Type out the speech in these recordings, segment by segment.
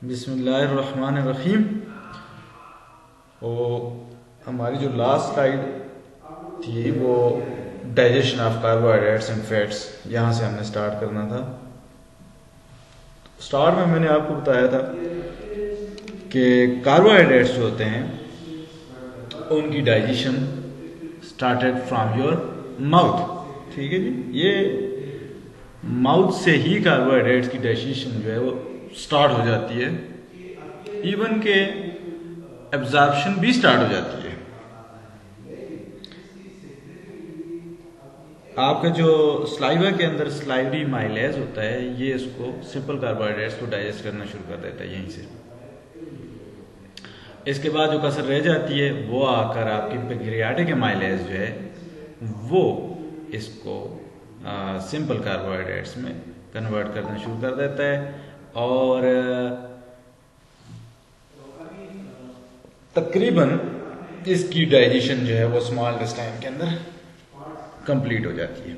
बिस्मिल्लाहिर्रहमानिर्रहीम। वो हमारी जो लास्ट स्लाइड थी वो digestion of carbohydrates and fats, यहाँ से हमने स्टार्ट करना था। स्टार्ट में मैंने आपको बताया था कि कार्बोहाइड्रेट्स जो होते हैं उनकी digestion started from your mouth. ठीक है जी, ये माउथ से ही कार्बोहाइड्रेट्स की डाइजेशन जो है वो स्टार्ट हो जाती है। इवन के एब्जॉर्प्शन भी स्टार्ट हो जाती है। आपका जो स्लाइवा के अंदर स्लाइवरी माइलेज होता है, ये इसको सिंपल कार्बोहाइड्रेट्स को डाइजेस्ट करना शुरू कर देता है यहीं से। इसके बाद जो कसर रह जाती है वो आकर आपकी पैंक्रियाटिक माइलेज जो है वो इसको सिंपल कार्बोहाइड्रेट्स में कन्वर्ट करना शुरू कर देता है। और तकरीबन इसकी डाइजेशन जो है वो स्मॉल इंटेस्टाइन के अंदर कंप्लीट हो जाती है।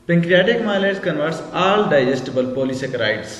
Pancreatic myelin converts all digestible polysaccharides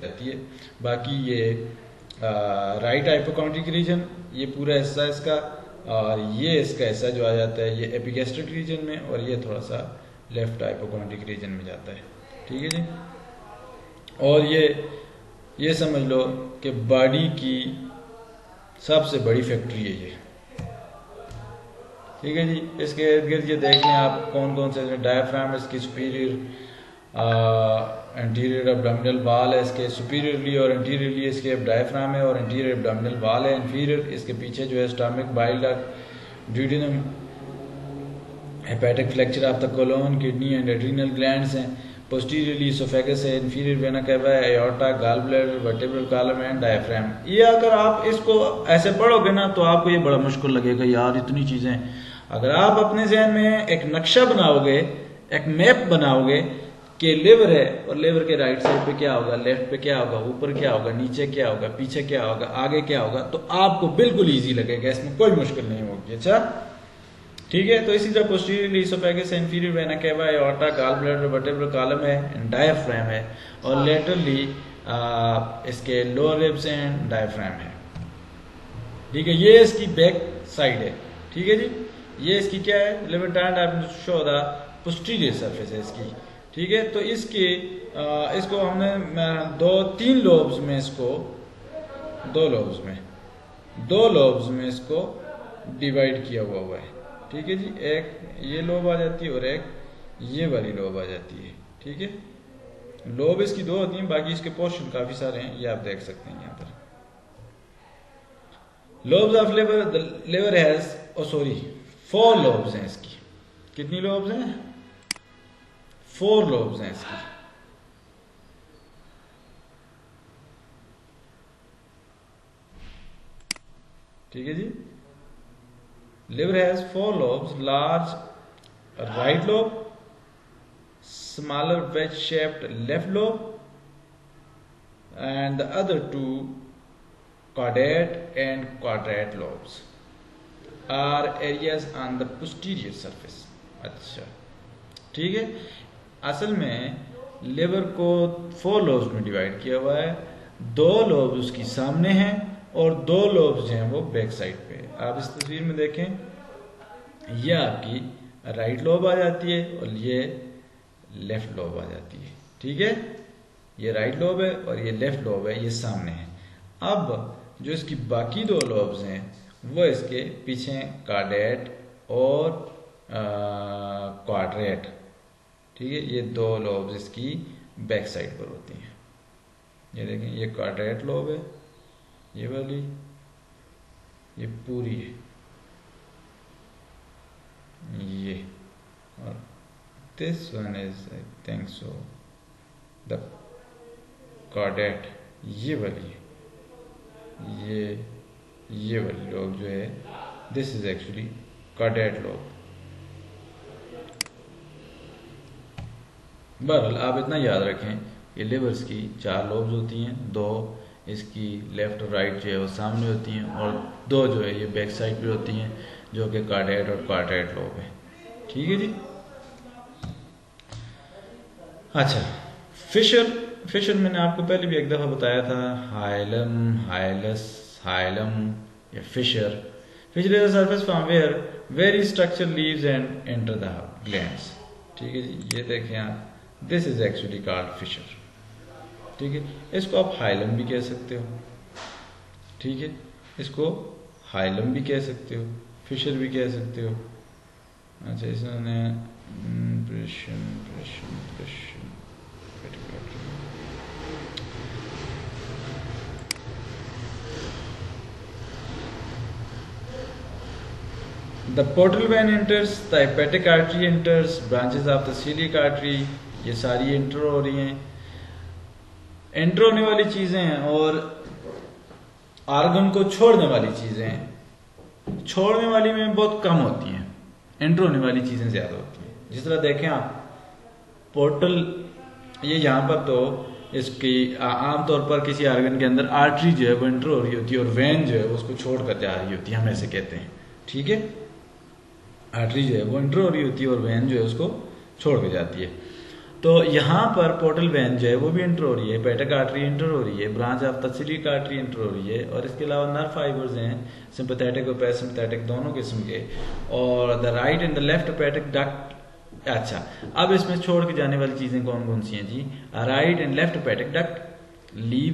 जाती है। बाकी ये राइट हाइपोकॉन्ड्रिक रीजन ये पूरा हिस्सा इसका, और ये इसका हिस्सा जो आ जाता है ये एपिगैस्ट्रिक रीजन में, और ये थोड़ा सा लेफ्ट हाइपोकॉन्ड्रिक रीजन में जाता है। ठीक है जी। और ये समझ लो कि बॉडी की सबसे बड़ी फैक्ट्री है ये। ठीक है जी। इसके इर्द गिर्द ये देख लें आप कौन कौन से डायफ्राम, इसकी सुपीरियर एंटीरियर एब्डोमिनल वाल है, इसके सुपीरियरली और एंटीरियरली इसके डायफ्राम है, और एंटीरियर एब्डोमिनल वाल है इंफीरियर, इसके पीछे जो है stomach, bile duct, duodenum, hepatic flexure of the colon, kidney and adrenal glands हैं। पोस्टीरियरली इसोफेगस है, इंफीरियर वेना कैवा है, aorta, gall bladder, vertebral column and diaphragm. ये अगर आप इसको ऐसे पढ़ोगे ना तो आपको ये बड़ा मुश्किल लगेगा यार, इतनी चीज़ें। अगर आप अपने जहन में एक नक्शा बनाओगे, एक मैप बनाओगे कि लिवर है और लिवर के राइट साइड पे क्या होगा, लेफ्ट पे क्या होगा, ऊपर क्या होगा, नीचे क्या होगा, पीछे क्या होगा, आगे क्या होगा, तो आपको बिल्कुल ईजी लगेगा, इसमें कोई मुश्किल नहीं होगी। अच्छा ठीक है। तो इसी तरह posteriorly oesophagus, inferior vena cava, aorta, gall bladder, vertebral column है, डायफ्राम है, और लेटरली इसके लोअर रिब्स एंड डायफ्राम है। ठीक है। ये इसकी बैक साइड है। ठीक है जी। ये इसकी क्या है, liver turn show the posterior surface है इसकी। ठीक है। तो इसको हमने तीन लोब्स में इसको दो लोब्स में इसको डिवाइड किया हुआ है। ठीक है जी। एक ये लोब आ जाती है और एक ये वाली लोब आ जाती है। ठीक है। लोब इसकी दो होती हैं, बाकी इसके पोर्शन काफी सारे हैं, ये आप देख सकते हैं यहाँ पर। Lobes of liver has 4 lobes हैं इसकी। कितनी लोब्स हैं? 4 लोब्स हैं इसकी। ठीक है जी। Liver has 4 lobes: large right lobe, smaller wedge-shaped left lobe, and the other 2 caudate and quadrate lobes are areas on the posterior surface. अच्छा ठीक है। असल में लिवर को 4 लोब्स में डिवाइड किया हुआ है। 2 लोब्स उसकी सामने हैं और 2 लोब्स जो हैं वो बैक साइड पे। आप इस तस्वीर में देखें, ये आपकी राइट लोब आ जाती है और ये लेफ्ट लोब आ जाती है। ठीक है। ये राइट लोब है और ये लेफ्ट लोब है, ये सामने है। अब जो इसकी बाकी 2 लोब्स हैं वो इसके पीछे कार्डेट और क्वाड्रेट। ठीक है। ये 2 लोब्स इसकी बैक साइड पर होती हैं। ये देखें, ये क्वाड्रेट लोब है, ये वाली, ये पूरी है ये, और this one is I think so the chordate, ये वाली है, ये वाली लोब जो है this is actually chordate lobe. बहरहाल आप इतना याद रखें, ये लिवर्स की 4 लोब्स होती हैं, 2 इसकी लेफ्ट और राइट जो है वो सामने होती हैं, और 2 जो है ये बैक साइड पे होती हैं, जो कि कार्डेट और क्वाड्रेट लोब है। ठीक है जी। अच्छा, फिशर मैंने आपको पहले भी एक दफ़ा बताया था, हाइलम, हाइलस, हाइलम या fissure is a surface from where very structure leaves and enter the glands. ठीक है जी। ये देखें आप, this is actually called fissure. ठीक है। इसको आप हाइलम भी कह सकते हो। ठीक है। इसको हाइलम भी कह सकते हो, फिशर भी कह सकते हो। अच्छा, इसने the portal vein enters, the hepatic artery enters, branches of the coeliac artery, ये सारी एंटर हो रही हैं। एंटर होने वाली चीजें हैं और आर्गन को छोड़ने वाली चीजें हैं। छोड़ने वाली में बहुत कम होती हैं, एंटर होने वाली चीजें ज्यादा होती हैं। जिस तरह देखें आप, पोर्टल ये यहाँ पर तो इसकी आमतौर पर किसी आर्गन के अंदर आर्टरी जो है वो एंटर हो रही होती है और वेन जो है उसको छोड़ कर जा रही होती है, हम ऐसे कहते हैं। ठीक है। आर्टरी जो है वो एंटर हो रही होती है और वेन जो है उसको छोड़ के जाती है। तो यहाँ पर पोर्टल वेन जो है वो भी इंटर हो रही है, हेपेटिक आर्टरी इंटर हो रही है, ब्रांच ऑफ द सिलिक आर्टरी इंटर हो रही है, और इसके अलावा नर्व फाइबर्स हैं सिंपैथेटिक और पैरासिम्पैथेटिक दोनों किस्म के, और the right and the left hepatic duct. अच्छा, अब इसमें छोड़ के जाने वाली चीजें कौन कौन सी हैं जी? Right and left hepatic duct leave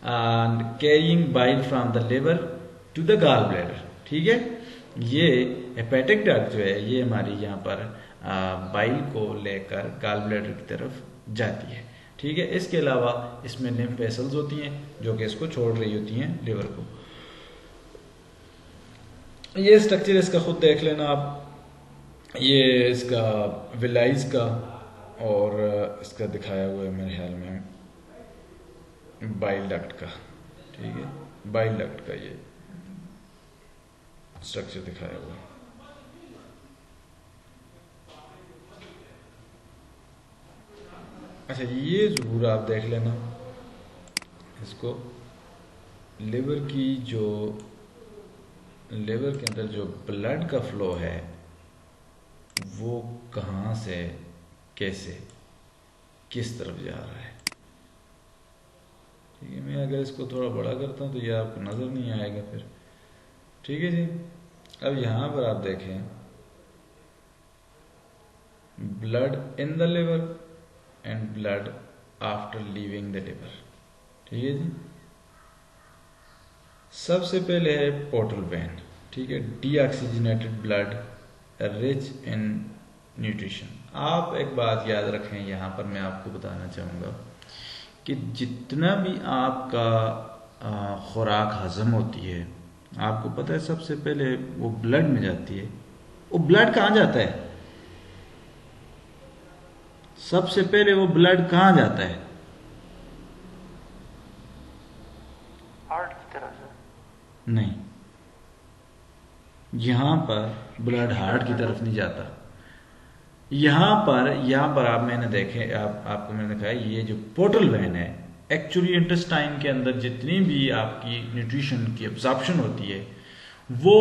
and carrying bile from the liver to the gall bladder. ठीक है, ये हेपेटिक डक्ट जो है ये हमारी यहाँ पर बाइल को लेकर गॉल ब्लैडर की तरफ जाती है। ठीक है, इसके अलावा इसमें लिम्फ वेसल्स होती हैं जो कि इसको छोड़ रही होती हैं लिवर को। ये स्ट्रक्चर इसका खुद देख लेना आप, ये इसका विलाइज का और इसका दिखाया हुआ है मेरे ख्याल में बाइल डक्ट का। ठीक है, बाइल डक्ट का ये स्ट्रक्चर दिखाया हुआ है। अच्छा, ये जरूर आप देख लेना इसको, लिवर की जो लिवर के अंदर जो ब्लड का फ्लो है वो कहाँ से कैसे किस तरफ जा रहा है। ठीक है, मैं अगर इसको थोड़ा बड़ा करता हूँ तो ये आपको नजर नहीं आएगा फिर। ठीक है जी, अब यहाँ पर आप देखें blood in the liver and blood after leaving the liver. ठीक है जी, सबसे पहले है पोर्टल वेन। ठीक है, deoxygenated blood rich in nutrition. आप एक बात याद रखें, यहाँ पर मैं आपको बताना चाहूँगा कि जितना भी आपका खुराक हजम होती है, आपको पता है सबसे पहले वो ब्लड में जाती है। वो ब्लड कहाँ जाता है? सबसे पहले वो ब्लड कहाँ जाता है? हार्ट की तरफ से नहीं, यहां पर ब्लड हार्ट की तरफ नहीं जाता। यहां पर आप मैंने देखे आपको मैंने कहा ये जो पोर्टल वेन है, एक्चुअली इंटेस्टाइन के अंदर जितनी भी आपकी न्यूट्रिशन की एब्जॉर्प्शन होती है वो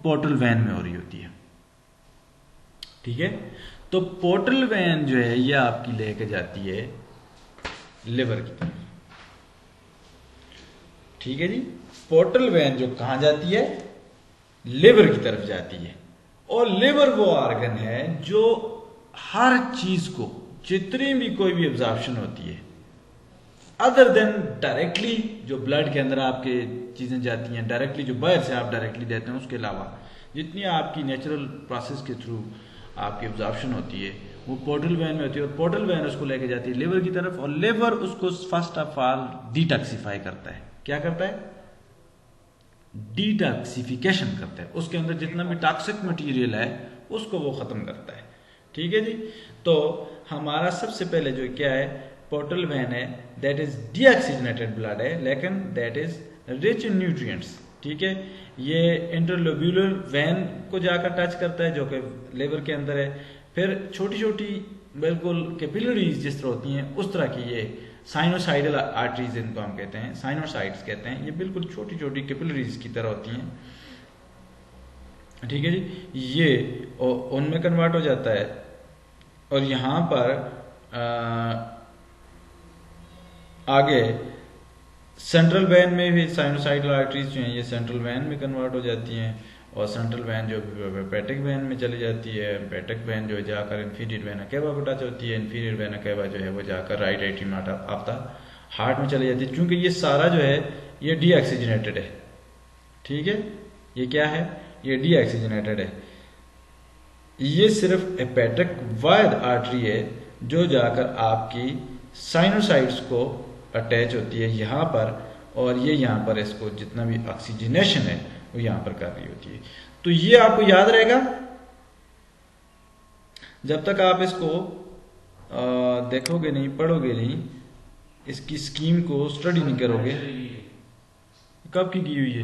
पोर्टल वेन में हो रही होती है। ठीक है, तो पोर्टल वेन जो है ये आपकी लेके जाती है लिवर की तरफ। ठीक है जी, पोर्टल वेन जो कहां जाती है? लिवर की तरफ जाती है। और लिवर वो ऑर्गन है जो हर चीज को, जितनी भी कोई भी एब्जॉर्प्शन होती है अदर देन डायरेक्टली जो ब्लड के अंदर आपके चीजें जाती हैं, डायरेक्टली जो बाहर से आप डायरेक्टली देते हैं, उसके अलावा जितनी आपकी नेचुरल प्रोसेस के थ्रू आपकी एब्जॉर्प्शन होती है वो पोर्टल वेन में होती है। और पोर्टल वेन उसको लेके जाती है लिवर की तरफ, और लिवर उसको फर्स्ट ऑफ ऑल डिटॉक्सिफाई करता है। क्या करता है? डिटॉक्सिफिकेशन करता है। उसके अंदर जितना भी टॉक्सिक मटेरियल है उसको वो खत्म करता है। ठीक है जी, तो हमारा सबसे पहले जो क्या है पोर्टल वेन है, दैट इज डीऑक्सीजनेटेड ब्लड है, लेकिन that is rich in nutrients. ठीक है, ये इंटरलोब्यूलर वेन को जाकर टच करता है जो कि लिवर के अंदर है। फिर छोटी छोटी बिल्कुल कैपिलरीज जिस तरह होती हैं उस तरह की ये साइनोसाइडल आर्टरीज इनको हम कहते हैं, साइनोसाइड्स कहते हैं। ये बिल्कुल छोटी छोटी कैपिलरीज की तरह होती हैं। ठीक है जी, ये उनमें कन्वर्ट हो जाता है। और यहां पर आगे सेंट्रल वेन में भी साइनोसाइडल आर्टरीज जो हैं ये सेंट्रल वेन में कन्वर्ट हो जाती हैं, और सेंट्रल वेन जो हेपेटिक वेन में चली जाती है। हेपेटिक वेन जो जाकर इंफीरियर वेना केवा को टच होती है, इंफीरियर वेना केवा जो है वो जाकर right atrium of the heart में चली जाती है। क्योंकि ये सारा जो है ये डीऑक्सीजनेटेड है। ठीक है, ये क्या है? ये डीऑक्सीजनेटेड है। ये सिर्फ हेपेटिक वायद आर्टरी है जो जाकर आपकी साइनोसाइड्स को अटैच होती है यहाँ पर, और ये यहाँ पर इसको जितना भी ऑक्सीजनेशन है वो यहाँ पर कर रही होती है। तो ये आपको याद रहेगा जब तक आप इसको देखोगे नहीं, पढ़ोगे नहीं, इसकी स्कीम को स्टडी नहीं करोगे। कब की हुई है?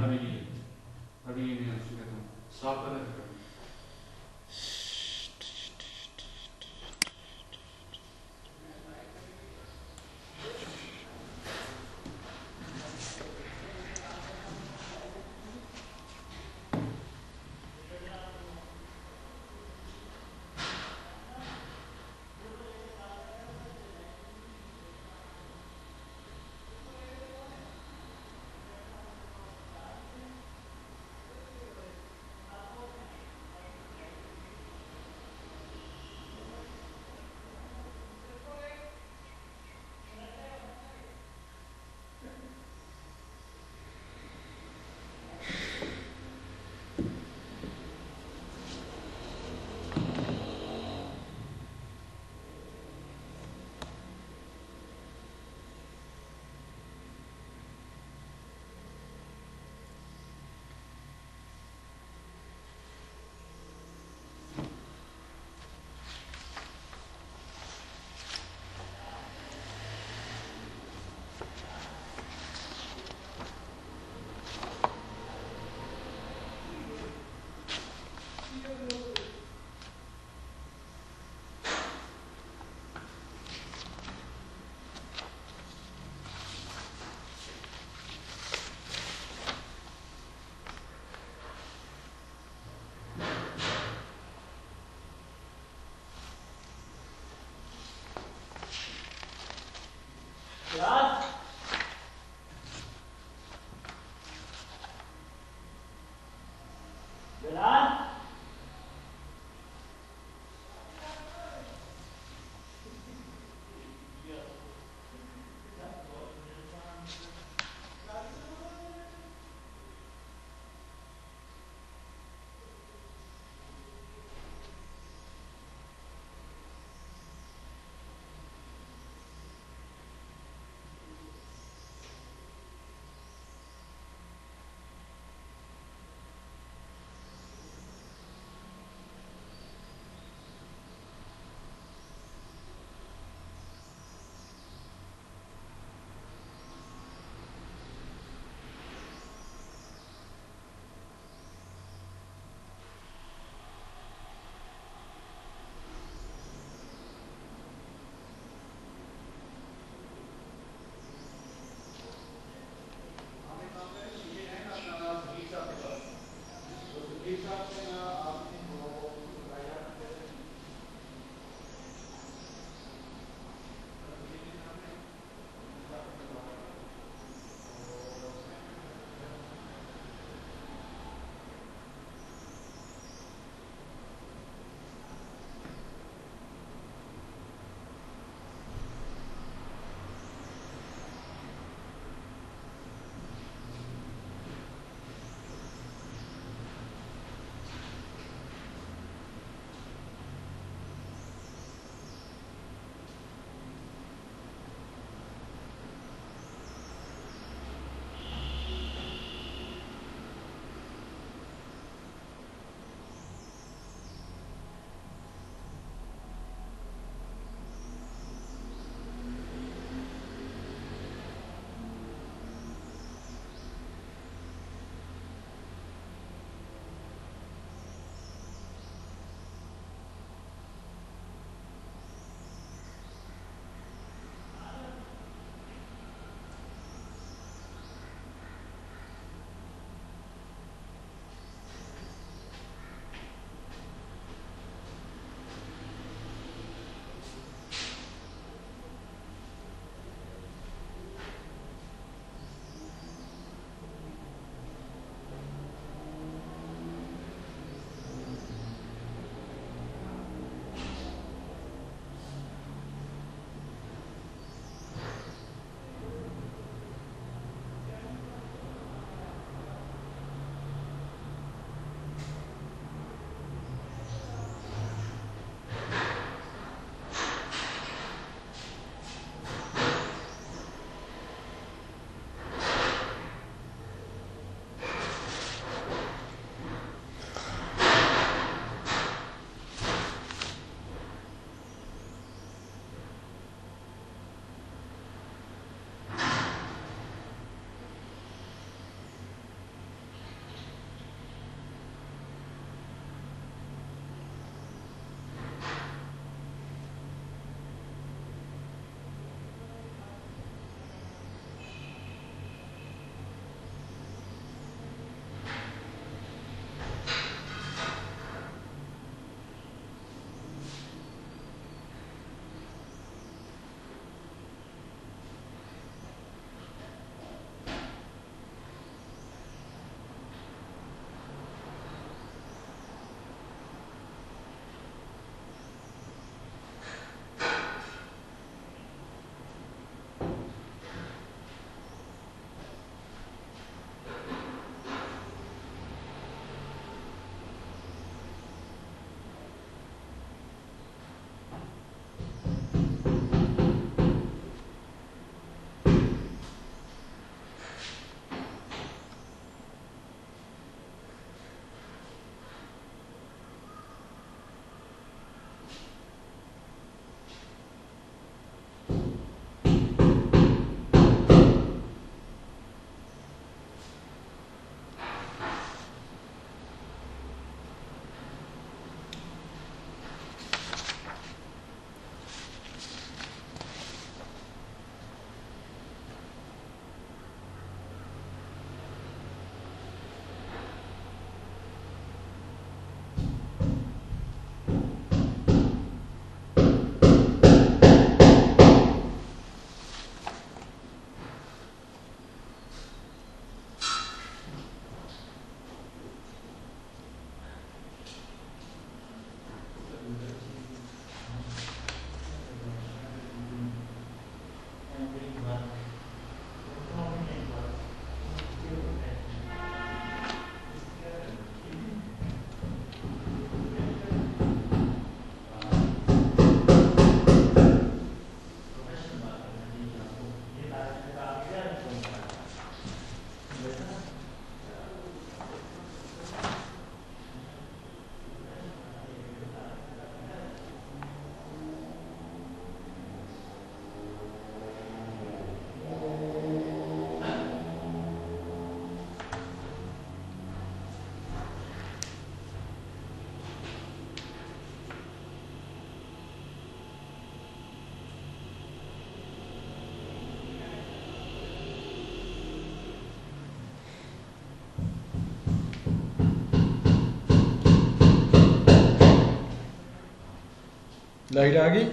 लाइट आ गई?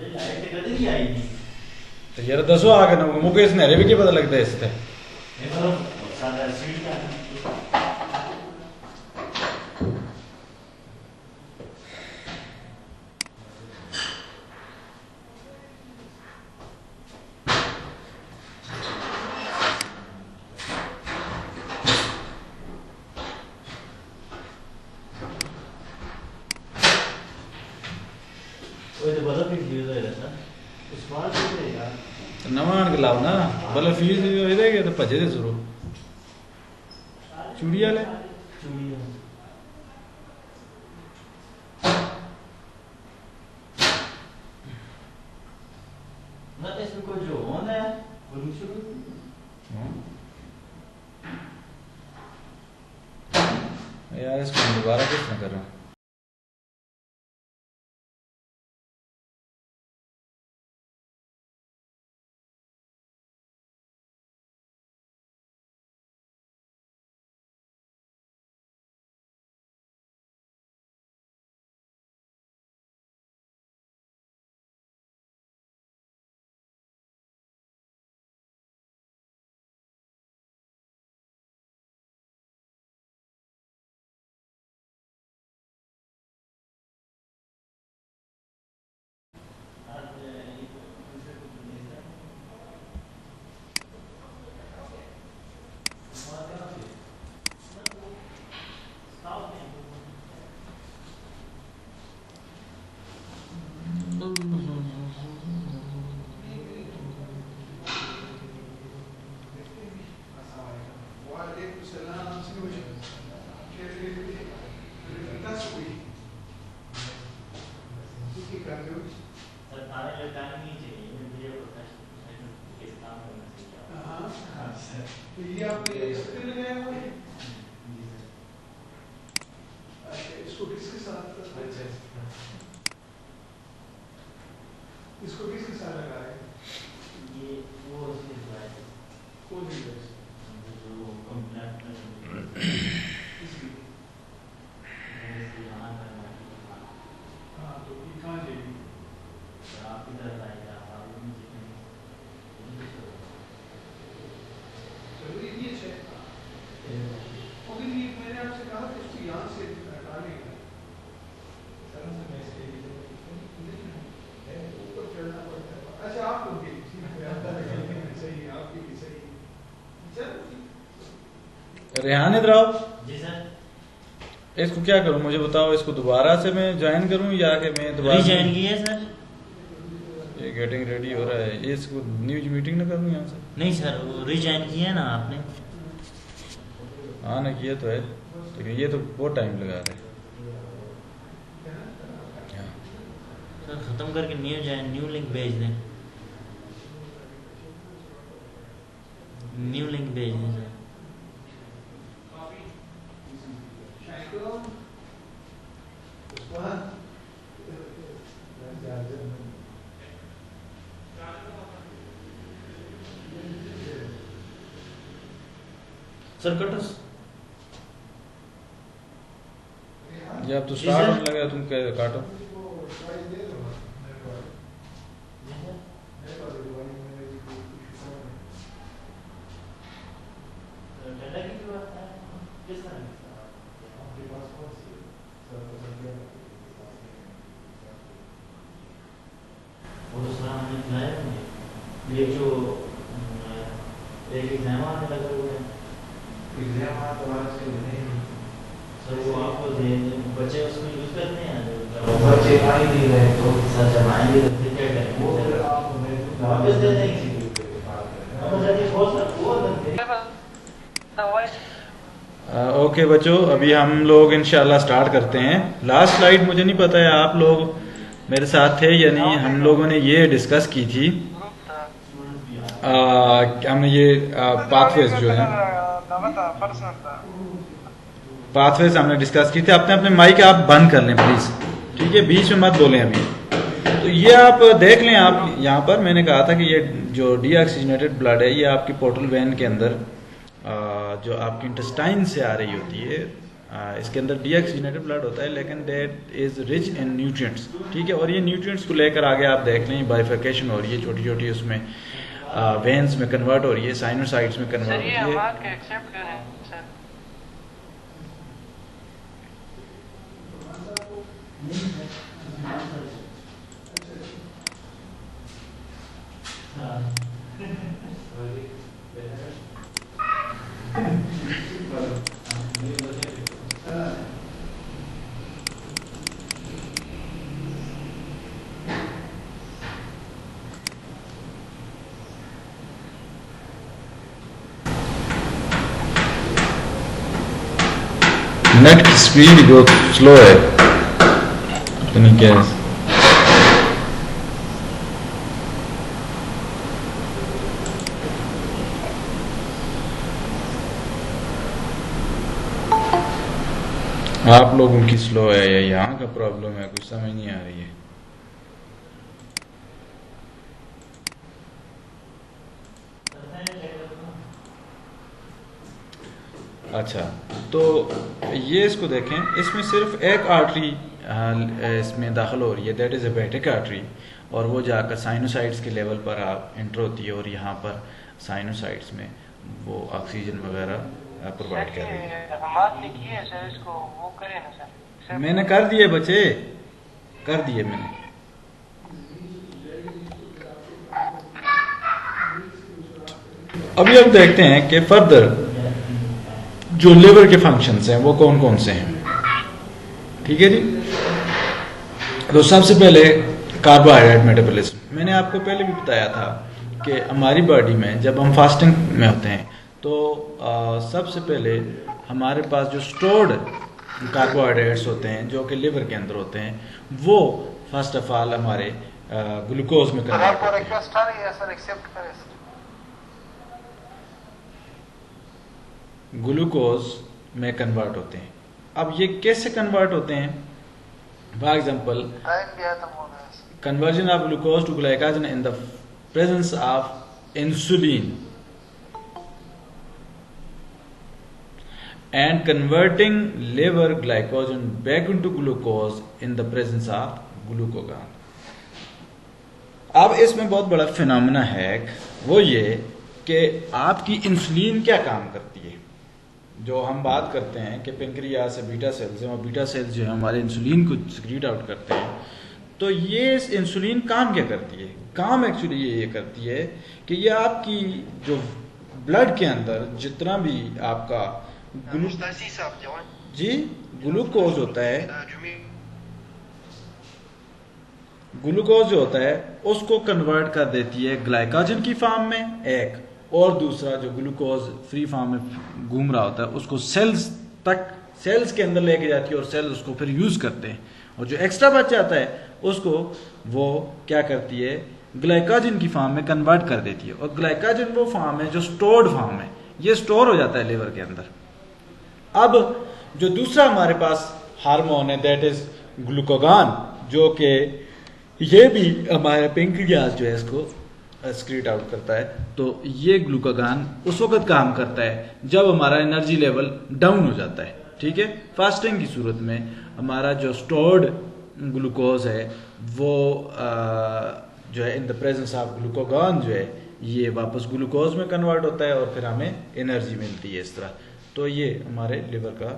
लाइट कदे नहीं आई थी तो यार दसो आ गए मुकेश नहरे भी क्या पता लगता है इससे सादा सीट का वो तो बड़ा भी यूज हो रहा था स्मार्ट हो गया यार नवान के लाओ ना भले फीस इधर तो भजे दे शुरू चूड़ी वाले चूड़ियां ना इसमें कोई जो होना है वो नहीं शुरू यार इसको दोबारा कुछ ना कर रहा इसको किसके साथ लगा है? ये वो उसके साथ कौन सी है? जो कंप्लेंट इसकी यहाँ करना है हाँ तो ये कहाँ जाएगी? आप इधर आएगा आप नीचे चलो ये अच्छा है। और ये मैंने आपसे कहा कि इसको यहाँ से हटा लेगा। सर से मैं इसके लिए ऊपर चढ़ना पड़ता है। अच्छा आपको भी सही है आपकी भी सही है। चलो रेहान इधर आओ जी सर इसको क्या करूं मुझे बताओ इसको दोबारा से मैं ज्वाइन करूं या कि मैं दोबारा रीजॉइन किया है सर ये गेटिंग रेडी हो रहा है ये इसको न्यूज मीटिंग ना करूं यहाँ से नहीं सर वो रीजॉइन किया है ना आपने हाँ ना किया तो है लेकिन ये तो बहुत टाइम लगा रहा है सर खत्म करके न्यू लिंक भेज दें न्यू लिंक भेज दें सर सर कटस ये अब तो स्टार्ट होने लगा तुम क्या काटो ये जो एक एग्जाम आने लगे हुए हैं एग्जाम आ तो आज से नहीं सर वो आपको दे बच्चे उसको यूज करते हैं बच्चे आ ही नहीं रहे तो सर जब आएंगे तो फिर क्या करेंगे वो फिर आप वापस दे देंगे ओके बच्चों अभी हम लोग इंशाल्लाह स्टार्ट करते हैं लास्ट स्लाइड मुझे नहीं पता है आप लोग मेरे साथ थे या नहीं हम लोगों ने ये डिस्कस की थी हमने ये पाथवेज जो है पाथवेज हमने डिस्कस की थी अपने अपने माइक आप बंद कर लें प्लीज ठीक है बीच में मत बोलें अभी तो ये आप देख लें आप यहाँ पर मैंने कहा था कि ये जो डीऑक्सीजनेटेड ब्लड है ये आपकी पोर्टल वेन के अंदर जो आपकी इंटेस्टाइन से आ रही होती है इसके अंदर डीऑक्सीजनेटेड ब्लड होता है, लेकिन that is rich in nutrients, ठीक है। और ये न्यूट्रिएंट्स को लेकर आगे आप देख लें बाइफर्केशन हो रही है, छोटी छोटी उसमें वेन्स में कन्वर्ट हो रही है, साइनोसाइड्स में कन्वर्ट होती है। नेट की स्पीड बहुत स्लो है, पता नहीं क्या है। आप लोगों की स्लो है या यहाँ का प्रॉब्लम है, कुछ समझ नहीं आ रही है। अच्छा, तो ये इसको देखें, इसमें सिर्फ एक आर्टरी इसमें दाखिल हो रही है, दैट इज़ हेपेटिक आर्टरी, और वो जाकर साइनोसाइड्स के लेवल पर आप एंटर होती है, और यहाँ पर साइनोसाइड्स में वो ऑक्सीजन वगैरह प्रोवाइड कर रही है। मैंने कर दिए बच्चे, कर दिए मैंने। अभी हम देखते हैं कि फर्दर जो लिवर के फंक्शंस हैं वो कौन कौन से हैं, ठीक है जी। तो सबसे पहले कार्बोहाइड्रेट मेटाबॉलिज्म। मैंने आपको पहले भी बताया था कि हमारी बॉडी में जब हम फास्टिंग में होते हैं तो सबसे पहले हमारे पास जो स्टोर्ड कार्बोहाइड्रेट्स होते हैं जो कि लिवर के अंदर होते हैं, वो फर्स्ट ऑफ ऑल हमारे ग्लूकोज में कन्वर्ट होते हैं। ग्लूकोज में कन्वर्ट होते हैं। अब ये कैसे कन्वर्ट होते हैं? For example, conversion of glucose to glycogen in the presence of insulin and converting liver glycogen back into glucose in the presence of glucagon। अब इसमें बहुत बड़ा फिनोमेना है, वो ये कि आपकी इंसुलिन क्या काम करती है। जो हम बात करते हैं कि पेंक्रियास से बीटा सेल्स हैं, और बीटा सेल्स जो है हमारे इंसुलिन को सिक्रीट आउट करते हैं, तो ये इंसुलिन काम क्या करती है? काम एक्चुअली ये करती है कि ये आपकी जो ब्लड के अंदर जितना भी आपका ग्लूकोज होता है, ग्लूकोज जो होता है उसको कन्वर्ट कर देती है ग्लाइकोजन की फॉर्म में एक, और दूसरा जो ग्लूकोज फ्री फॉर्म में घूम रहा होता है उसको सेल्स तक, सेल्स के अंदर लेके जाती है, और सेल्स उसको फिर यूज करते हैं, और जो एक्स्ट्रा बच जाता है उसको वो क्या करती है, ग्लाइकोजन की फॉर्म में कन्वर्ट कर देती है। और ग्लाइकोजन वो फॉर्म है जो स्टोर्ड फॉर्म है, ये स्टोर हो जाता है लिवर के अंदर। अब जो दूसरा हमारे पास हार्मोन है दैट इज ग्लूकागॉन, जो कि ये भी हमारे पेंक्रियास जो है इसको एक्सक्रीट आउट करता है। तो ये ग्लूकागॉन उस वक्त काम करता है जब हमारा एनर्जी लेवल डाउन हो जाता है, ठीक है। फास्टिंग की सूरत में हमारा जो स्टोर्ड ग्लूकोज है वो जो है इन द प्रेजेंस ऑफ ग्लूकागॉन जो है ये वापस ग्लूकोज में कन्वर्ट होता है, और फिर हमें एनर्जी मिलती है इस तरह। तो ये हमारे लिवर का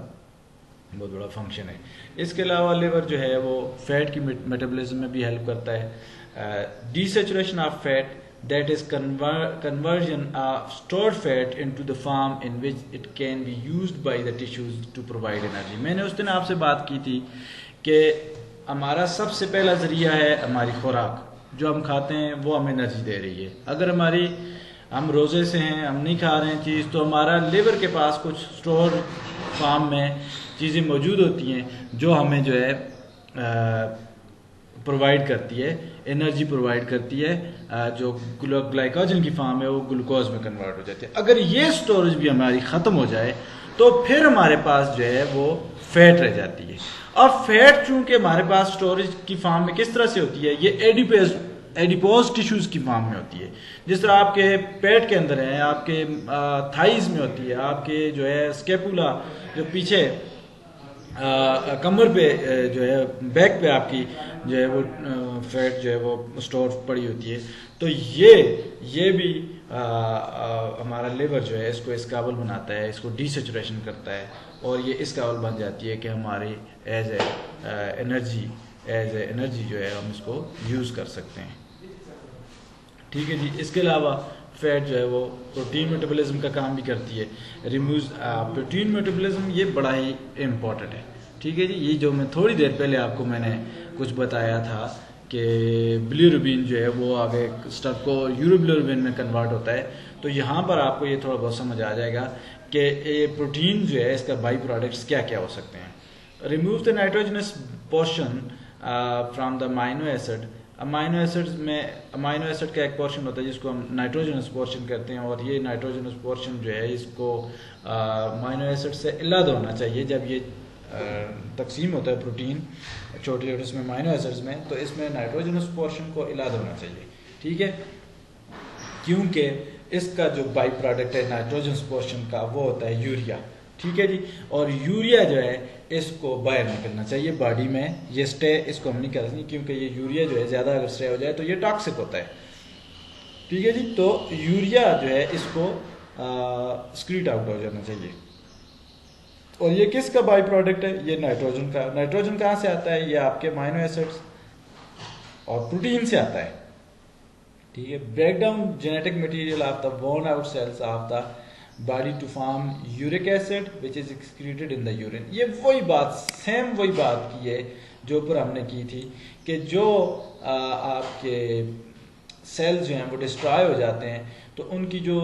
बहुत बड़ा फंक्शन है। इसके अलावा लिवर जो है वो फैट की मेटाबॉलिज्म में भी हेल्प करता है। Desaturation of fat that is conversion of stored fat into the form in which it can be used by the tissues to provide energy. मैंने उस दिन आपसे बात की थी कि हमारा सबसे पहला जरिया है हमारी खुराक, जो हम खाते हैं वो हमें एनर्जी दे रही है। अगर हम रोज़े से हैं, हम नहीं खा रहे हैं चीज़, तो हमारा लिवर के पास कुछ स्टोर फॉर्म में चीज़ें मौजूद होती हैं जो हमें जो है प्रोवाइड करती है, एनर्जी प्रोवाइड करती है, जो ग्लाइकोजन की फॉर्म है वो ग्लूकोज में कन्वर्ट हो जाती है। अगर ये स्टोरेज भी हमारी ख़त्म हो जाए तो फिर हमारे पास जो है वो फैट रह जाती है। और फैट चूंकि हमारे पास स्टोरेज की फॉर्म में किस तरह से होती है, ये एडिपोज टिश्यूज की फॉर्म में होती है। जिस तरह आपके पेट के अंदर है, आपके थाइज में होती है, आपके जो है स्केपुला जो पीछे कमर पे जो है बैक पे आपकी जो है वो फैट जो है वो स्टोर पड़ी होती है। तो ये भी हमारा लिवर जो है इसको इस काबिल बनाता है, इसको डिसेचुरेशन करता है और ये इस काबिल बन जाती है कि हमारी एज ए एनर्जी जो है हम इसको यूज़ कर सकते हैं। ठीक है जी। इसके अलावा फैट जो है वो प्रोटीन मेटाबॉलिज्म का काम भी करती है, रिमूव प्रोटीन मेटाबॉलिज्म ये बड़ा ही इम्पॉर्टेंट है। ठीक है जी। ये जो मैं थोड़ी देर पहले आपको मैंने कुछ बताया था कि बिलिरुबिन जो है वो आगे स्टफ को यूरोबिलिरुबिन में कन्वर्ट होता है, तो यहाँ पर आपको ये थोड़ा बहुत समझ आ जाएगा कि ये प्रोटीन जो है इसका बाई प्रोडक्ट्स क्या क्या हो सकते हैं। Remove the nitrogenous portion from the amino acid. Amino acids में अमाइनो एसिड का एक पोर्शन होता है जिसको हम नाइट्रोजनस पोर्शन कहते हैं, और ये नाइट्रोजनस पोर्शन जो है इसको अमाइनो एसिड से अलग होना चाहिए। जब ये तकसीम होता है प्रोटीन छोटे छोटे इसमें अमाइनो एसिड्स में, तो इसमें नाइट्रोजनस पोर्शन को अलग होना चाहिए। ठीक है, क्योंकि इसका जो बाई प्रोडक्ट है नाइट्रोजनस पोर्शन का वो होता है यूरिया। ठीक है जी। और यूरिया जो है इसको बाहर निकलना चाहिए बॉडी में, ये स्टे इसको हम नहीं करनी, क्योंकि ये यूरिया जो है ज़्यादा अगर स्टे हो जाए तो ये टॉक्सिक होता है। ठीक है जी। तो यूरिया जो है इसको स्क्रीट आउट हो जाना चाहिए। और ये किसका बाई प्रोडक्ट है? ये नाइट्रोजन का। नाइट्रोजन कहाँ से आता है? ये आपके अमाइनो एसिड्स और प्रोटीन से आता है। ठीक है। Break down genetic material of the worn out cells of the body to form uric acid which is excreted in the urine. ये वही बात, सेम वही बात की है जो ऊपर हमने की थी कि जो आपके सेल्स जो हैं वो डिस्ट्रॉय हो जाते हैं, तो उनकी जो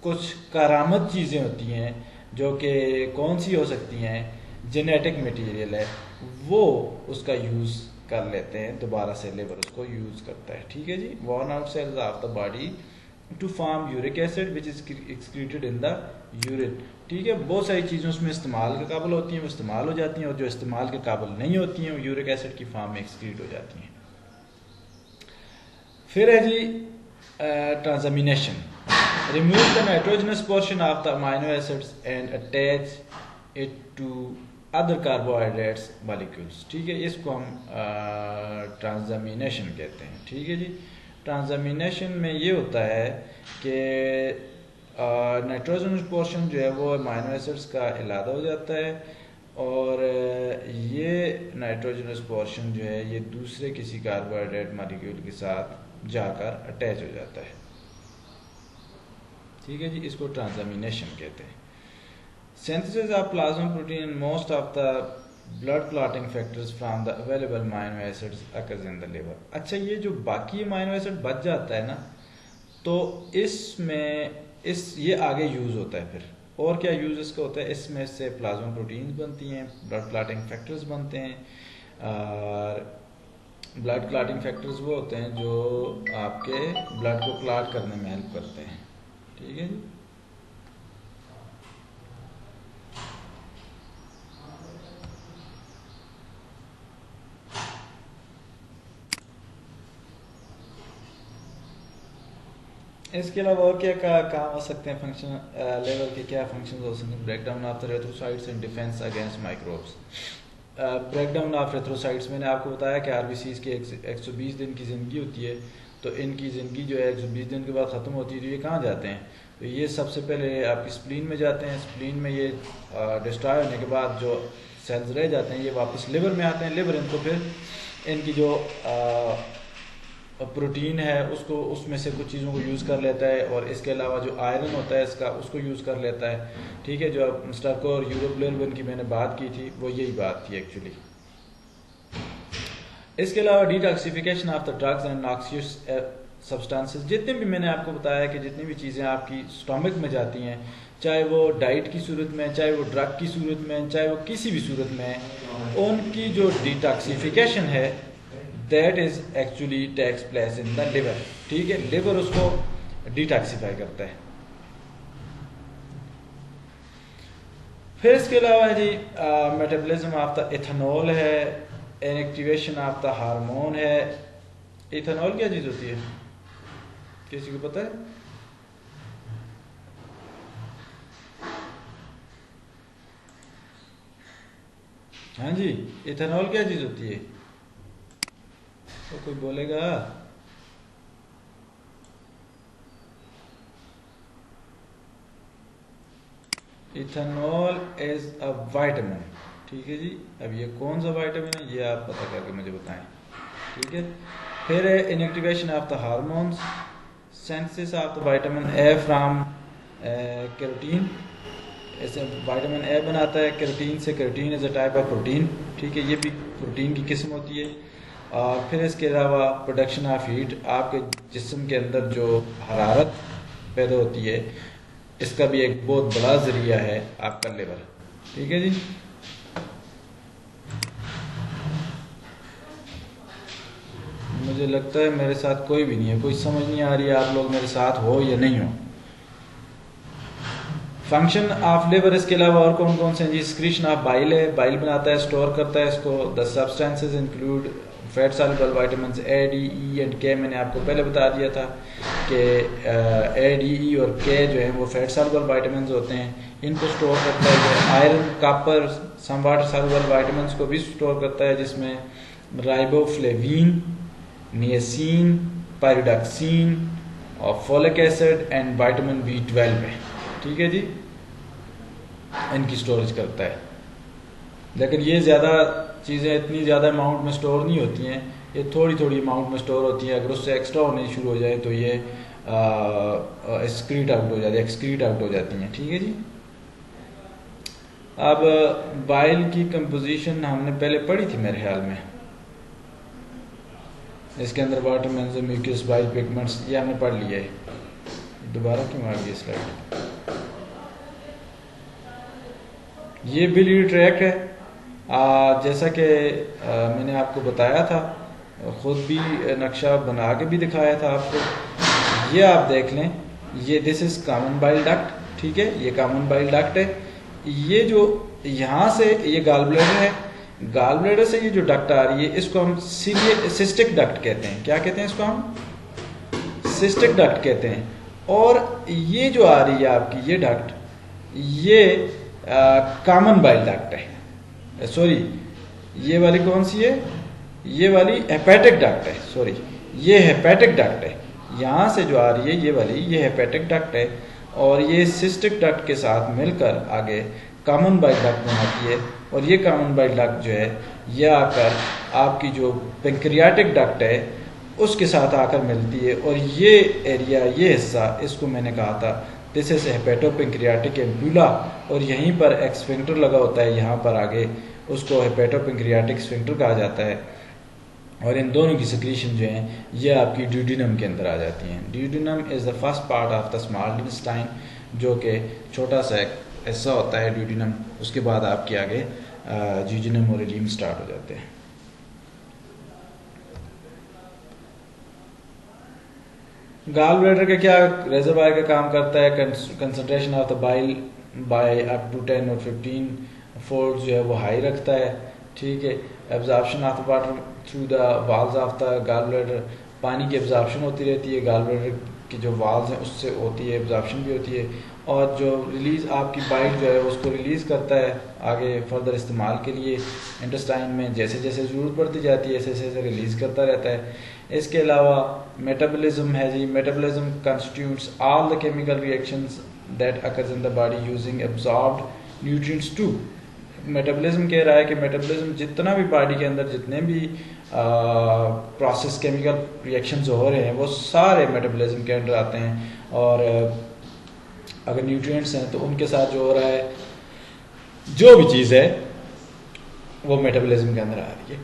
कुछ करामत चीज़ें होती हैं जो कि कौन सी हो सकती हैं, जेनेटिक मटेरियल है, वो उसका यूज़ कर लेते हैं, दोबारा से लिवर उसको यूज़ करता है। ठीक है जी। Worn out cells of the body to form uric acid which is excreted in the urine. ठीक है। बहुत सारी चीज़ें उसमें इस्तेमाल के काबिल होती हैं, वो इस्तेमाल हो जाती हैं, और जो इस्तेमाल के काबिल नहीं होती हैं वो यूरिक एसिड की फॉर्म में एक्सक्रीट हो जाती हैं। फिर है जी transamination. Remove the nitrogenous portion of the amino acids and attach it to other carbohydrates molecules. ठीक है। इसको हम ट्रांसअमीनेशन कहते हैं। ठीक है जी। ट्रांसअमीनेशन में ये होता है कि नाइट्रोजनस पोर्शन जो है वो अमाइनो एसिड्स का अलग हो जाता है, और ये नाइट्रोजनस पोर्शन जो है ये दूसरे किसी कार्बोहाइड्रेट मॉलिक्यूल के साथ जाकर अटैच हो जाता है। ठीक है जी। इसको ट्रांसअमीनेशन कहते हैं। Synthesis of plasma protein most of the blood clotting factors from the available amino acids occurs in the liver. अच्छा, ये जो बाकी अमाइनो एसिड बच जाता है ना, तो इसमें ये आगे यूज़ होता है। फिर और क्या यूज़ इसका होता है? इसमें से प्लाज्मा प्रोटीन्स बनती हैं, ब्लड क्लॉटिंग फैक्टर्स बनते हैं। और ब्लड क्लॉटिंग फैक्टर्स वो होते हैं जो आपके ब्लड को क्लॉट करने में हेल्प करते हैं। ठीक है जी। इसके अलावा और क्या काम हो सकते हैं? फंक्शन लेवल के क्या फंक्शन हो सकते हैं? Breakdown of the erythrocytes in defence against microbes. Breakdown of erythrocytes, मैंने आपको बताया कि आरबीसीज की 120 दिन की ज़िंदगी होती है, तो इनकी ज़िंदगी जो है 120 दिन के बाद ख़त्म होती है। तो ये कहाँ जाते हैं? तो ये सबसे पहले आपकी स्प्लीन में जाते हैं। स्प्लीन में ये डिस्ट्रॉय होने के बाद जो सेल्स रह जाते हैं ये वापस लिवर में आते हैं। लिवर इनको फिर इनकी जो प्रोटीन है उसको उसमें से कुछ चीज़ों को यूज़ कर लेता है, और इसके अलावा जो आयरन होता है इसका उसको यूज़ कर लेता है। ठीक है। जो स्टर्को और यूरोबिलिरुबिन की मैंने बात की थी वो यही बात थी एक्चुअली। इसके अलावा detoxification of the drugs and noxious substances. जितने भी मैंने आपको बताया कि जितनी भी चीज़ें आपकी स्टमक में जाती हैं, चाहे वो डाइट की सूरत में, चाहे वो ड्रग की सूरत में, चाहे वो किसी भी सूरत में, उनकी जो डिटॉक्सिफिकेशन है that is actually takes place in the liver. ठीक है। लिवर उसको डिटॉक्सिफाई करता है। फिर इसके अलावा जी मेटाबॉलिज्म ऑफ द इथेनॉल है, इनएक्टिवेशन ऑफ द हार्मोन है। इथेनॉल क्या चीज़ होती है? किसी को पता है? हाँ जी, इथेनॉल क्या चीज़ होती है? तो कोई बोलेगा? Ethanol is a vitamin. ठीक है जी। अब ये कौन सा वाइटामिन है ये आप पता करके मुझे बताएं। ठीक है। फिर है inactivation of the hormones, synthesis of the vitamin A from carotene. ऐसे विटामिन ए बनाता है कैरोटीन से। Carotene is a type of protein. ठीक है, ये भी प्रोटीन की किस्म होती है। और फिर इसके अलावा प्रोडक्शन ऑफ हीट, आपके जिस्म के अंदर जो हरारत पैदा होती है, इसका भी एक बहुत बड़ा जरिया है आपका लिवर। ठीक है जी। मुझे लगता है मेरे साथ कोई भी नहीं है, कोई समझ नहीं आ रही है आप लोग मेरे साथ हो या नहीं हो। फंक्शन ऑफ लिवर इसके अलावा और कौन कौन से हैं जी? सिक्रीशन ऑफ बाइल है, बाइल बनाता है, स्टोर करता है इसको। The substances include fat soluble vitamins A, D, E and के। मैंने आपको पहले बता दिया था कि ए, डी, ई और के जो है वो फैट सॉल्युबल विटामिन्स होते हैं, इनको स्टोर करता है। Iron, copper, some water soluble vitamins को भी स्टोर करता है, जिसमें राइबोफ्लेविन, नियासिन, पायरिडॉक्सिन और folic acid and vitamin B12 है। ठीक है जी, इनकी स्टोरेज करता है। लेकिन ये ज़्यादा चीज़ें इतनी ज़्यादा अमाउंट में स्टोर नहीं होती हैं, ये थोड़ी थोड़ी अमाउंट में स्टोर होती हैं। अगर उससे एक्स्ट्रा होने शुरू हो जाए तो ये एक्सक्रीट आउट हो जाती हैं। ठीक है जी। अब बाइल की कंपोजिशन हमने पहले पढ़ी थी मेरे ख्याल में। इसके अंदर वाटर, म्यूकस, बाइल पिगमेंट्स, ये हमने पढ़ लिया है। दोबारा क्यों आ गई स्लाइड? ये बिली ट्रैक है। जैसा कि मैंने आपको बताया था, खुद भी नक्शा बना के भी दिखाया था आपको। ये आप देख लें, ये this is common bile duct. ठीक है, ये कॉमन बाइल डक्ट है। ये जो यहाँ से ये गॉल ब्लैडर है, गॉल ब्लैडर से ये जो डक्ट आ रही है इसको हम सिस्टिक डक्ट कहते हैं। क्या कहते हैं इसको? हम सिस्टिक डक्ट कहते हैं। और ये जो आ रही है आपकी ये डक्ट, ये कॉमन बाइल डक्ट है। सॉरी, ये वाली कौन सी है? ये वाली हेपेटिक डक्ट है। सॉरी, ये हेपेटिक डक्ट है। यहाँ से जो आ रही है ये वाली, ये हेपेटिक डक्ट है। और ये सिस्टिक डक्ट के साथ मिलकर आगे कॉमन बाइल डक्ट बनाती है। और ये कॉमन बाइल डक्ट जो है ये आकर आपकी जो पेंक्रियाटिक डक्ट है उसके साथ आकर मिलती है। और ये एरिया, ये हिस्सा, इसको मैंने कहा था दिस इज हेपेटोपेंक्रियाटिक एम्पुला। और यहीं पर एक स्फिंक्टर लगा होता है, यहाँ पर आगे, उसको हेपेटोपेंक्रियाटिक स्फिंक्टर कहा जाता है। और इन दोनों की सिक्रीशन जो है ये आपकी ड्यूडिनम के अंदर आ जाती हैं। Duodenum is the first part of the small intestine, जो कि छोटा सा एक हिस्सा होता है ड्यूडिनम। उसके बाद आपके आगे ज्यूजिनम और इलियम स्टार्ट हो जाते हैं। गॉल ब्लैडर का क्या रेजरवायर का काम करता है? Concentration of the bile by up to 10 और 15 फोल्ड जो है वो हाई रखता है। ठीक है। Absorption of the water through the walls of the gall bladder, पानी की एब्जॉर्प्शन होती रहती है, गॉल ब्लैडर की जो वाल्स हैं उससे होती है, एब्जॉर्प्शन भी होती है। और जो रिलीज़ आपकी बाइल जो है उसको रिलीज़ करता है आगे फर्दर इस्तेमाल के लिए इंटेस्टाइन में। जैसे जैसे ज़रूरत पड़ती जाती है ऐसे ऐसे रिलीज़ करता रहता है। इसके अलावा मेटाबॉलिज्म है जी। Metabolism constitutes all the chemical reactions that occurs in the body using absorbed nutrients to. Metabolism कह रहा है कि मेटाबॉलिज्म जितना भी बॉडी के अंदर जितने भी प्रोसेस केमिकल रिएक्शंस हो रहे हैं वो सारे मेटाबॉलिज्म के अंदर आते हैं। और अगर न्यूट्रिएंट्स हैं तो उनके साथ जो हो रहा है, जो भी चीज़ है वो मेटाबॉलिज्म के अंदर आ रही है।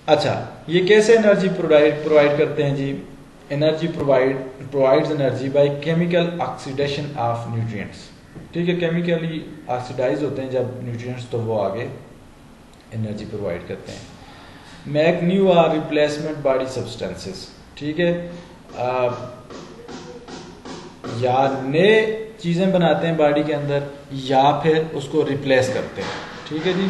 अच्छा, ये कैसे एनर्जी प्रोवाइड करते हैं जी? Energy provides energy by chemical oxidation of nutrients. ठीक है, केमिकली ऑक्सीडाइज होते हैं जब न्यूट्रिएंट्स, तो वो आगे एनर्जी प्रोवाइड करते हैं। Make new or replacement body substances. ठीक है, या नए चीज़ें बनाते हैं बॉडी के अंदर या फिर उसको रिप्लेस करते हैं। ठीक है जी।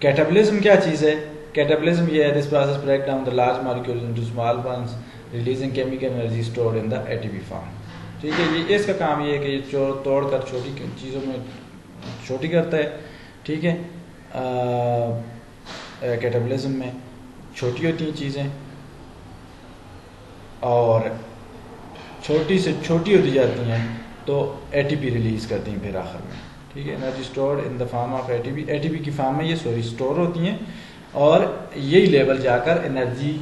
कैटाबॉलिज्म क्या चीज़ है? कैटाबॉलिज्म ये है, this process break down the large molecules into small ones releasing chemical energy stored in the ATP form. ठीक है जी। इसका काम ये है कि ये तोड़ कर छोटी चीज़ों में छोटी करता है, ठीक है। कैटाबॉलिज्म में छोटी होती हैं चीज़ें और छोटी से छोटी होती जाती हैं तो एटीपी रिलीज़ करती हैं फिर आखिर में, ठीक है। Energy stored in the form of ATP, ATP की फॉर्म में ये स्टोर होती हैं और यही लेवल जाकर एनर्जी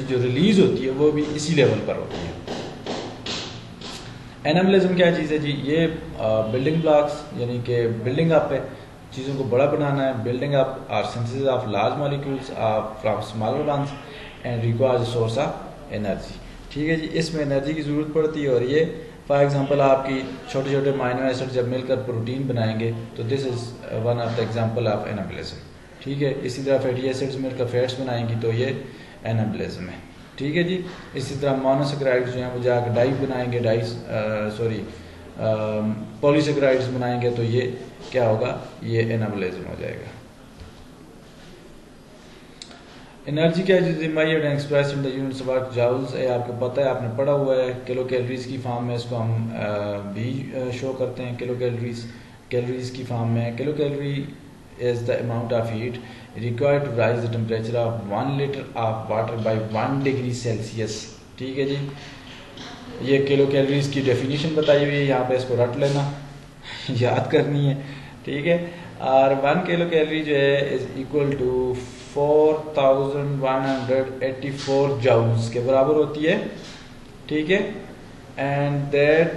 जो रिलीज़ होती है वो भी इसी लेवल पर होती है। एनाबॉलिज्म क्या चीज़ है जी? ये बिल्डिंग ब्लॉक्स यानी कि बिल्डिंग अप है, चीज़ों को बड़ा बनाना है। Building up or synthesis of large molecules from smaller ones and requires source of energy, ठीक है जी। इसमें एनर्जी की ज़रूरत पड़ती है और ये फॉर एग्जांपल आपकी छोटे छोटे अमीनो एसिड जब मिलकर प्रोटीन बनाएंगे तो this is one of the example of anabolism, ठीक है। इसी तरह फैटी एसिड्स मिलकर फैट्स बनाएंगी तो ये एनाबॉलिज्म है, ठीक है जी। इसी तरह मोनोसेक्राइड्स जो हैं वो जाकर डाई बनाएंगे, पॉलीसेक्राइड्स बनाएंगे तो ये क्या होगा? ये एनाबॉलिज्म हो जाएगा। एनर्जी क्या चीज़ है? Express in the units of work joules. आपको पता है, आपने पढ़ा हुआ है, किलो कैलोरीज की फॉर्म में इसको हम भी शो करते हैं। किलो कैलोरीज की फॉर्म में kilocalorie is the amount of heat required to raise the temperature of 1 litre of water by 1 degree celsius, ठीक है जी। ये किलो कैलोरीज की डेफिनेशन बताई हुई है, यहाँ पे इसको रट लेना याद करनी है, ठीक है। और 1 किलो कैलोरी जो है इज इक्वल टू 4184 जूल्स के बराबर होती है, ठीक है। And that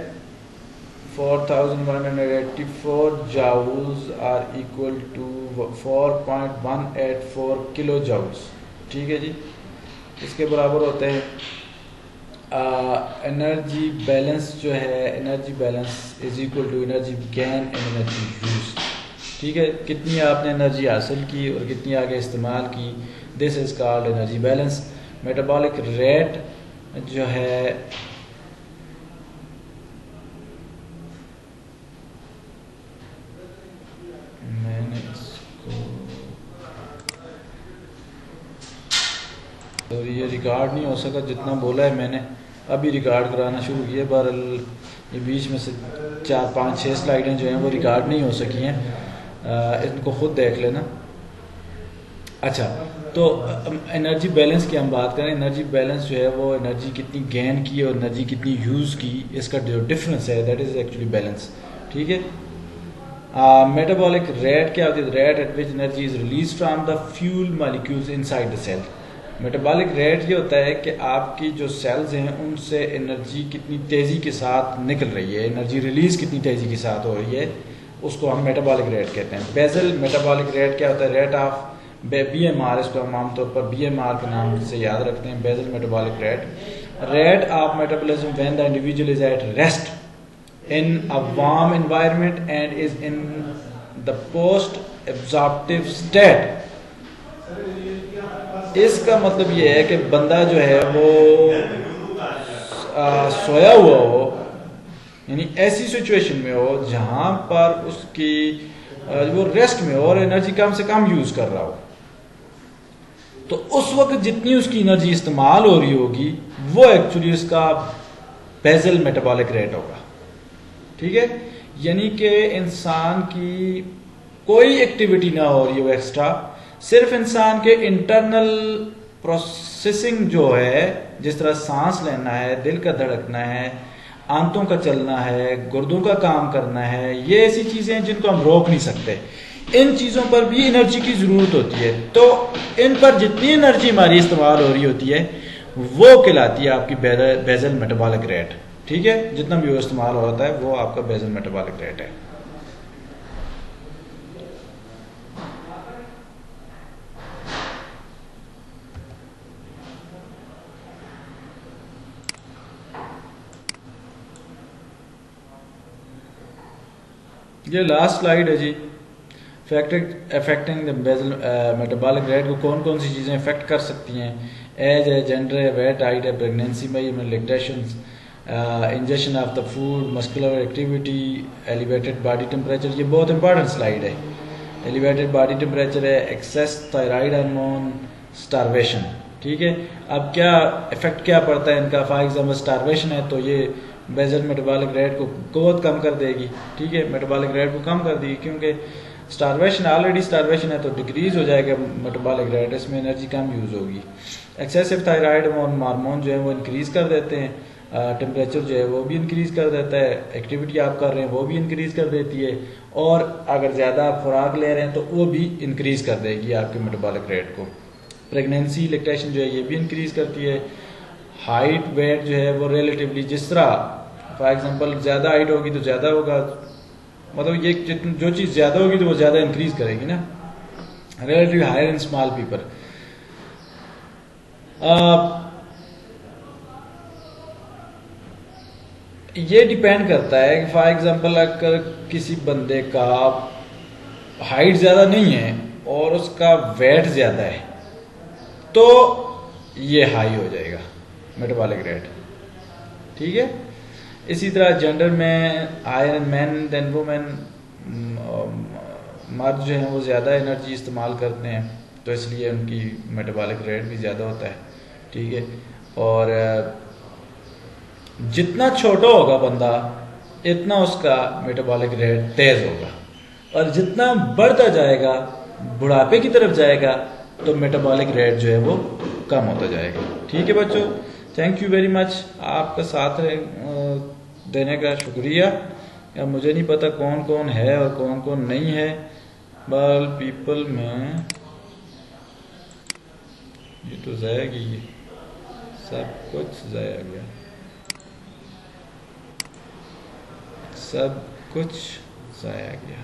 4184 joules are equal to 4.184 kilojoules, ठीक है जी। इसके बराबर होते हैं एनर्जी बैलेंस जो है, energy balance is equal to energy gain and energy use, ठीक है। कितनी आपने एनर्जी हासिल की और कितनी आगे इस्तेमाल की, this is called energy balance. Metabolic rate जो है मैंने इसको तो ये रिकॉर्ड नहीं हो सका जितना बोला है मैंने, अभी रिकॉर्ड कराना शुरू किया। बहरहाल ये बीच में से 4 5 6 स्लाइडें जो हैं वो रिकॉर्ड नहीं हो सकी हैं, इनको खुद देख लेना। अच्छा, तो एनर्जी बैलेंस की हम बात करें। एनर्जी बैलेंस जो है वो एनर्जी कितनी गेन की और एनर्जी कितनी यूज़ की, इसका जो डिफरेंस है दैट इज़ एक्चुअली बैलेंस, ठीक है। मेटाबॉलिक रेट क्या होती है? Rate at which energy is release from the fuel molecules inside the cell. Metabolic rate ये होता है कि आपकी जो सेल्स हैं उनसे एनर्जी कितनी तेज़ी के साथ निकल रही है, एनर्जी रिलीज कितनी तेज़ी के साथ हो रही है, उसको हम मेटाबॉलिक रेट कहते हैं। बेसल मेटाबॉलिक रेट क्या होता है? रेट ऑफ BMR, इसको हम आमतौर पर BMR के नाम से याद रखते हैं, basal metabolic rate of metabolism when the individual is at rest in a warm environment and is in the post absorptive state। इसका मतलब ये है कि बंदा जो है वो सोया हुआ हो, यानी ऐसी सिचुएशन में हो जहां पर उसकी वो रेस्ट में हो और एनर्जी कम से कम यूज कर रहा हो, तो उस वक्त जितनी उसकी एनर्जी इस्तेमाल हो रही होगी वो एक्चुअली उसका बेसल मेटाबॉलिक रेट होगा, ठीक है। यानी कि इंसान की कोई एक्टिविटी ना हो रही हो एक्स्ट्रा, सिर्फ इंसान के इंटरनल प्रोसेसिंग जो है, जिस तरह सांस लेना है, दिल का धड़कना है, आंतों का चलना है, गुर्दों का काम करना है, ये ऐसी चीजें हैं जिनको हम रोक नहीं सकते। इन चीजों पर भी एनर्जी की जरूरत होती है, तो इन पर जितनी एनर्जी हमारी इस्तेमाल हो रही होती है वो कहलाती है आपकी बेसल मेटाबॉलिक रेट, ठीक है। जितना भी वो इस्तेमाल हो रहा है वो आपका बेसल मेटाबॉलिक रेट है। ये लास्ट स्लाइड है जी। Affecting the basal metabolic rate को कौन कौन सी चीज़ें अफेक्ट कर सकती हैं? एज है, जेंडर है, वेट, हाइट है, प्रेगनेंसी में lactation, injection of the food, muscular activity, elevated body temperature. ये बहुत इंपॉर्टेंट स्लाइड है। एलिवेटेड बॉडी टेम्परेचर है, एक्सेस थायराइड हार्मोन, स्टारवेशन, ठीक है। अब क्या इफेक्ट क्या पड़ता है इनका, फॉर एग्जाम्पल स्टारवेशन है तो ये बेजल मेटाबॉलिक रेट को कुव्वत कम कर देगी, ठीक है, मेटाबॉलिक रेट को कम कर देगी, क्योंकि स्टारवेशन ऑलरेडी स्टारवेशन है तो डिक्रीज हो जाएगा मेटाबॉलिक रेट, इसमें एनर्जी कम यूज़ होगी। एक्सेसिव थायराइड हार्मोन जो है वो इंक्रीज कर देते हैं, टेम्परेचर जो है वो भी इंक्रीज कर देता है, एक्टिविटी आप कर रहे हैं वो भी इंक्रीज कर देती है, और अगर ज़्यादा आप खुराक ले रहे हैं तो वो भी इंक्रीज कर देगी आपके मेटाबॉलिक रेट को। प्रेगनेंसी लैक्टेशन जो है ये भी इंक्रीज करती है। हाइट वेट जो है वो रिलेटिवली, जिस तरह फॉर एग्जांपल ज़्यादा हाइट होगी तो ज़्यादा होगा, मतलब ये जो चीज़ ज़्यादा होगी तो वो ज़्यादा इंक्रीज करेगी ना, relatively higher in small people. ये डिपेंड करता है कि फॉर एग्जांपल अगर किसी बंदे का हाइट ज़्यादा नहीं है और उसका वेट ज़्यादा है तो ये हाई हो जाएगा मेटाबॉलिक रेट, ठीक है। इसी तरह जेंडर में हायर मैन देन वुमेन, मर्द जो हैं वो ज़्यादा एनर्जी इस्तेमाल करते हैं तो इसलिए उनकी मेटाबॉलिक रेट भी ज़्यादा होता है, ठीक है। और जितना छोटा होगा बंदा इतना उसका मेटाबॉलिक रेट तेज़ होगा, और जितना बढ़ता जाएगा बुढ़ापे की तरफ जाएगा तो मेटाबॉलिक रेट जो है वो कम होता जाएगा, ठीक है बच्चों। थैंक यू वेरी मच, आपका साथ देने का शुक्रिया। अब मुझे नहीं पता कौन कौन है और कौन कौन नहीं है, बल पीपल में ये तो ज़ाया गई, सब कुछ ज़ाया गया, सब कुछ ज़ाया गया।